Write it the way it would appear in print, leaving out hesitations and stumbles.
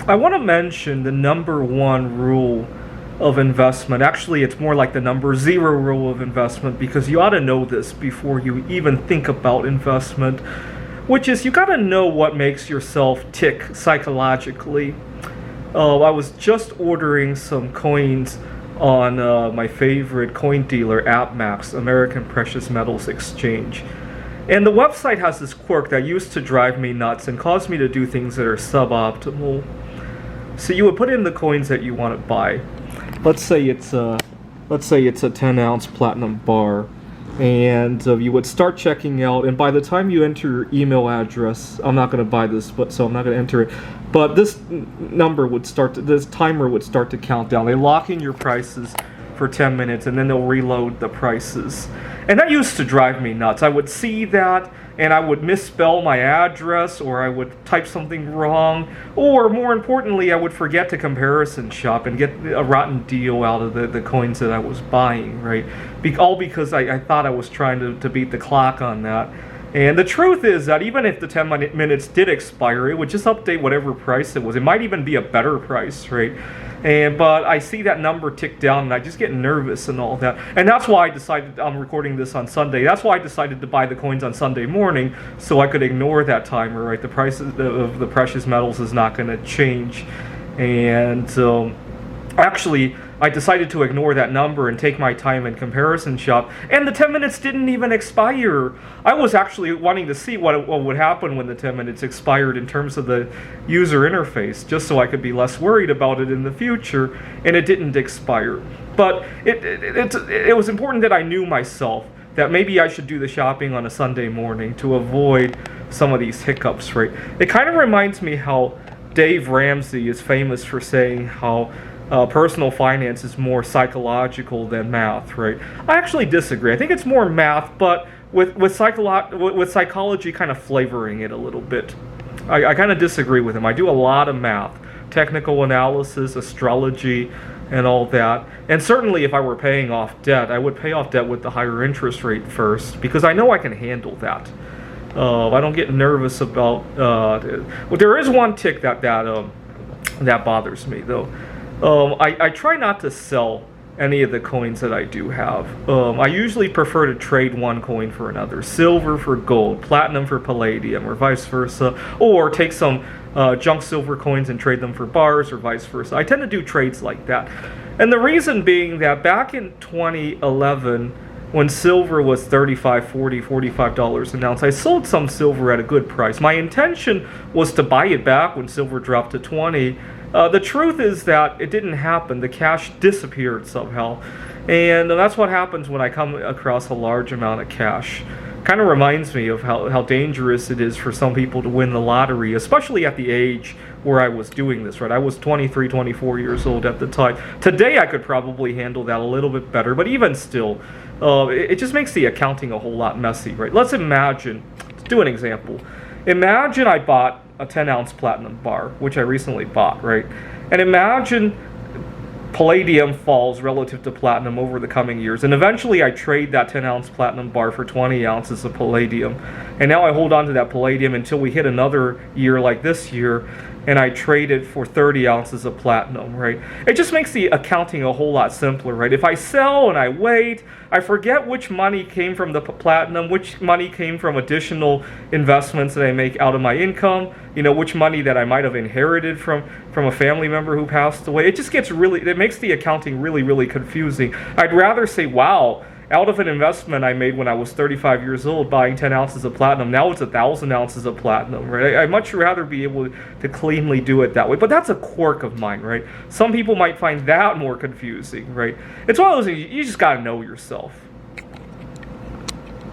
I want to mention the number one rule of investment. Actually, it's more like the number zero rule of investment, because you ought to know this before you even think about investment, which is you got to know what makes yourself tick psychologically. I was just ordering some coins on my favorite coin dealer, AppMax, American Precious Metals Exchange. And the website has this quirk that used to drive me nuts and cause me to do things that are suboptimal. So you would put in the coins that you want to buy. Let's say it's a 10-ounce platinum bar, and you would start checking out. And by the time you enter your email address, I'm not going to buy this, so I'm not going to enter it. But this timer would start to count down. They lock in your prices for 10 minutes, and then they'll reload the prices. And that used to drive me nuts. I would see that, and I would misspell my address, or I would type something wrong, or more importantly, I would forget to comparison shop and get a rotten deal out of the coins that I was buying, right? All because I thought I was trying to beat the clock on that. And the truth is that even if the 10 minutes did expire, it would just update whatever price it was. It might even be a better price, right? But I see that number tick down, and I just get nervous and all that. And that's why I decided, I'm recording this on Sunday, that's why I decided to buy the coins on Sunday morning, so I could ignore that timer, right? The price of the precious metals is not going to change. And actually, I decided to ignore that number and take my time in comparison shop, and the 10 minutes didn't even expire. I was actually wanting to see what would happen when the 10 minutes expired in terms of the user interface, just so I could be less worried about it in the future, and it didn't expire. But it was important that I knew myself that maybe I should do the shopping on a Sunday morning to avoid some of these hiccups, right? It kind of reminds me how Dave Ramsey is famous for saying how personal finance is more psychological than math, right? I actually disagree. I think it's more math, but with psychology kind of flavoring it a little bit. I kind of disagree with him. I do a lot of math, technical analysis, astrology, and all that. And certainly if I were paying off debt, I would pay off debt with the higher interest rate first, because I know I can handle that. I don't get nervous about... well, there is one tick that bothers me, though. I try not to sell any of the coins that I do have. I usually prefer to trade one coin for another. Silver for gold, platinum for palladium, or vice versa. Or take some junk silver coins and trade them for bars, or vice versa. I tend to do trades like that. And the reason being that back in 2011, when silver was $35, $40, $45 an ounce, I sold some silver at a good price. My intention was to buy it back when silver dropped to 20. The truth is that it didn't happen. The cash disappeared somehow. And that's what happens when I come across a large amount of cash. Kind of reminds me of how dangerous it is for some people to win the lottery, especially at the age where I was doing this, right? I was 23, 24 years old at the time. Today I could probably handle that a little bit better, but even still, it just makes the accounting a whole lot messy, right? Let's do an example. Imagine I bought a 10-ounce platinum bar, which I recently bought, right? And imagine palladium falls relative to platinum over the coming years, and eventually I trade that 10-ounce platinum bar for 20 ounces of palladium, and now I hold on to that palladium until we hit another year like this year, and I trade it for 30 ounces of platinum, right? It just makes the accounting a whole lot simpler, right? If I sell and I wait, I forget which money came from the platinum, which money came from additional investments that I make out of my income, which money that I might have inherited from a family member who passed away. It just gets it makes the accounting really, really confusing. I'd rather say, wow, out of an investment I made when I was 35 years old buying 10 ounces of platinum, now it's 1,000 ounces of platinum, right? I'd much rather be able to cleanly do it that way. But that's a quirk of mine, right? Some people might find that more confusing, right? It's one of those things, you just got to know yourself.